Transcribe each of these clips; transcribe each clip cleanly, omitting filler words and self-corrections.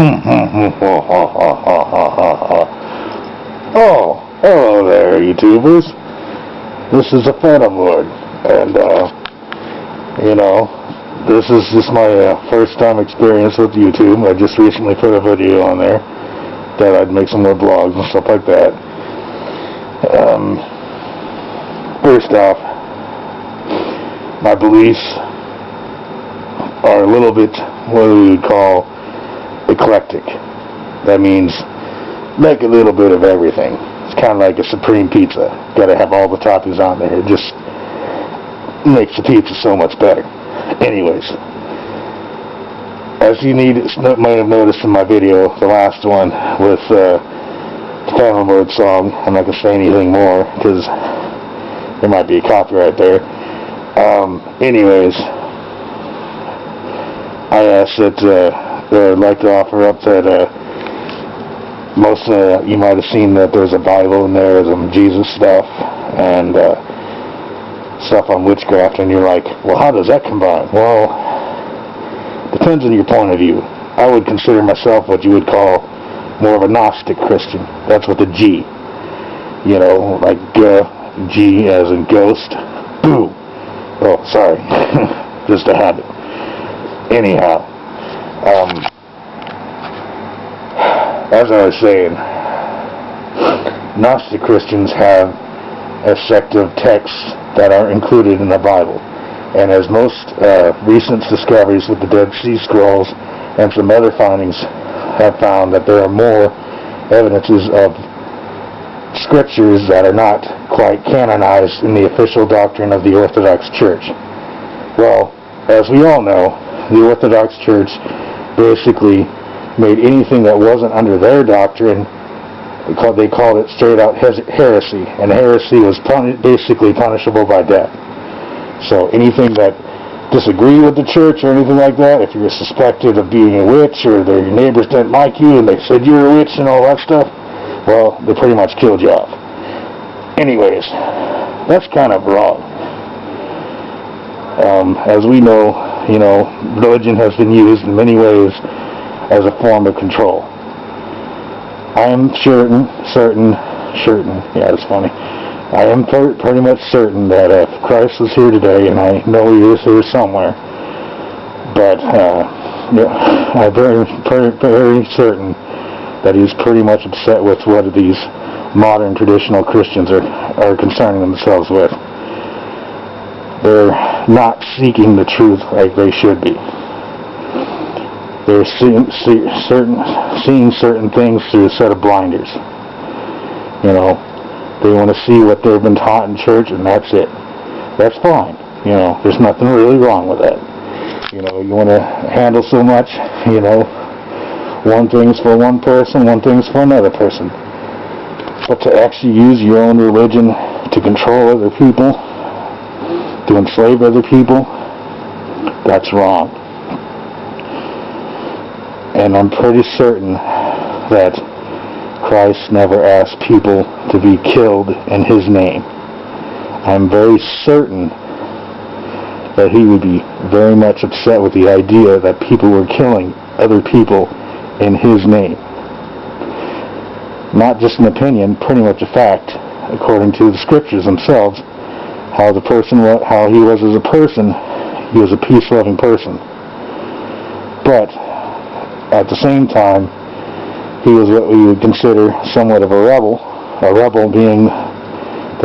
Oh, hello there, YouTubers. This is a Phantom Lord, and, this is just my first time experience with YouTube. I just recently put a video on there that I'd make some more vlogs and stuff like that. First off, my beliefs are a little bit what we would call eclectic. That means like a little bit of everything. It's kind of like a supreme pizza. Gotta have all the toppings on there. It just makes the pizza so much better. Anyways, as you might have noticed in my video, the last one with the Phantom Lord song, I'm not gonna say anything more because there might be a copyright there. Anyways, I asked that I'd like to offer up that most you might have seen that there's a Bible in there, some Jesus stuff, and stuff on witchcraft, and you're like, well, how does that combine? Well, depends on your point of view. I would consider myself what you would call more of a Gnostic Christian. That's with a G. You know, like G as in ghost. Boo. Oh, sorry. Just a habit. Anyhow, as I was saying, Gnostic Christians have a sect of texts that are included in the Bible. And as most recent discoveries with the Dead Sea Scrolls and some other findings have found, that there are more evidences of scriptures that are not quite canonized in the official doctrine of the Orthodox Church. Well, as we all know, the Orthodox Church basically made anything that wasn't under their doctrine, they called it straight out heresy, and heresy was basically punishable by death. So anything that disagreed with the church or anything like that, if you were suspected of being a witch, or your neighbors didn't like you and they said you're a witch and all that stuff, well, they pretty much killed you off. Anyways, that's kind of wrong. As we know, religion has been used in many ways as a form of control. I am certain, yeah, it's funny. I am pretty much certain that if Christ was here today, and I know he is here somewhere, but I'm very certain that he's pretty much upset with what these modern traditional Christians are concerning themselves with. They're not seeking the truth like they should be. They're seeing certain things through a set of blinders. They want to see what they've been taught in church, and that's it. That's fine. There's nothing really wrong with that. You want to handle so much, one thing's for one person, one thing's for another person. But to actually use your own religion to control other people, to enslave other people, that's wrong. And I'm pretty certain that Christ never asked people to be killed in his name. I'm very certain that he would be very much upset with the idea that people were killing other people in his name. Not just an opinion, pretty much a fact, according to the scriptures themselves, how he was as a person. He was a peace-loving person. But at the same time, he was what we would consider somewhat of a rebel. A rebel being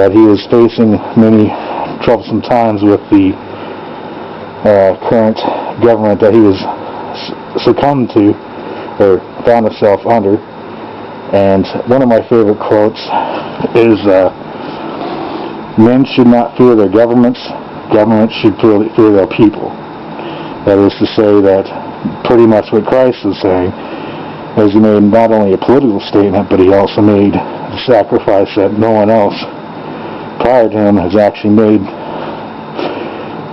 that he was facing many troublesome times with the current government that he was succumbed to, or found himself under. And one of my favorite quotes is, men should not fear their governments, governments should fear their people. That is to say that pretty much what Christ was saying, as he made not only a political statement, but he also made a sacrifice that no one else prior to him has actually made,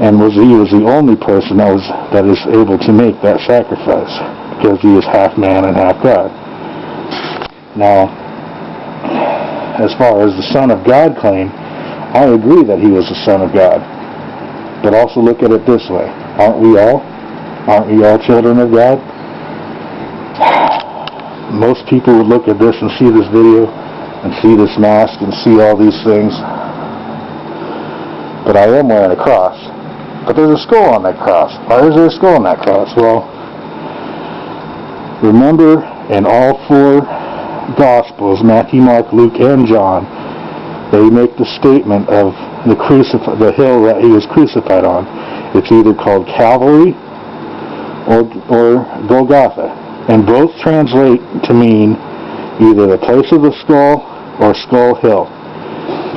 and he was the only person that is able to make that sacrifice, because he is half man and half God. Now, as far as the Son of God claim, I agree that he was the Son of God, but also look at it this way: aren't we all children of God? most people would look at this and see this video and see this mask and see all these things. But I am wearing a cross. But there's a skull on that cross. Why is there a skull on that cross? Well, remember, in all four Gospels, Matthew, Mark, Luke, and John, they make the statement of the hill that he was crucified on. It's either called Calvary or Golgotha. And both translate to mean either the place of the skull or Skull Hill.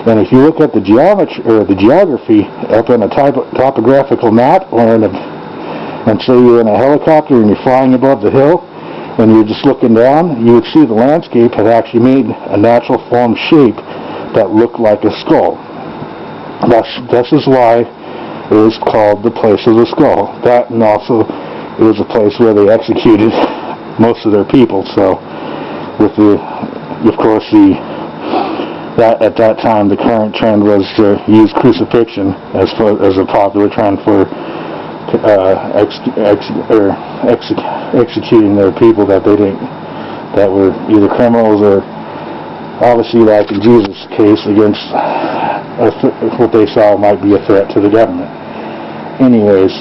And if you look at the geometry or the geography up on a topographical map, or and say you're in a helicopter and you're flying above the hill and you're just looking down, you would see the landscape had actually made a natural form shape that looked like a skull. This is why it was called the place of the skull. That, and also it was a place where they executed most of their people. So, with of course, at that time, the current trend was to use crucifixion as a popular trend for executing their people that were either criminals or, obviously, like in Jesus' case, against what they saw might be a threat to the government. Anyways,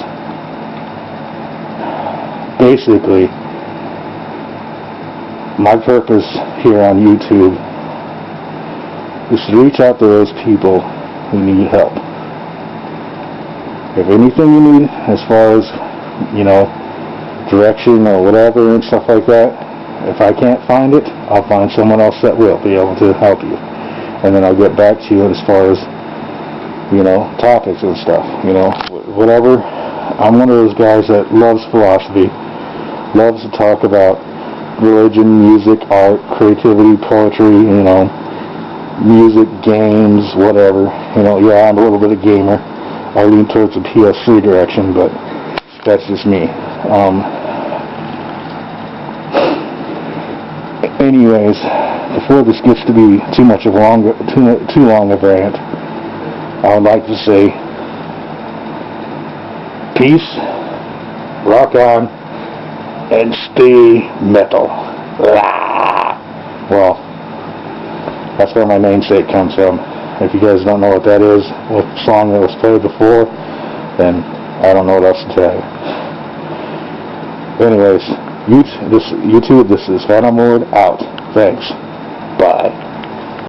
basically, my purpose here on YouTube is to reach out to those people who need help. If anything you need as far as, direction or whatever and stuff like that, if I can't find it, I'll find someone else that will be able to help you. And then I'll get back to you as far as, topics and stuff, whatever. I'm one of those guys that loves philosophy, loves to talk about religion, music, art, creativity, poetry, music, games, whatever. Yeah, I'm a little bit of gamer. I lean towards the PS3 direction, but that's just me. Anyways, before this gets to be too long of a rant, I would like to say peace, rock on, and stay metal. Well, that's where my namesake comes from. If you guys don't know what that is, what song that was played before, then I don't know what else to tell you. Anyways, YouTube, this is fntmvid1 out. Thanks.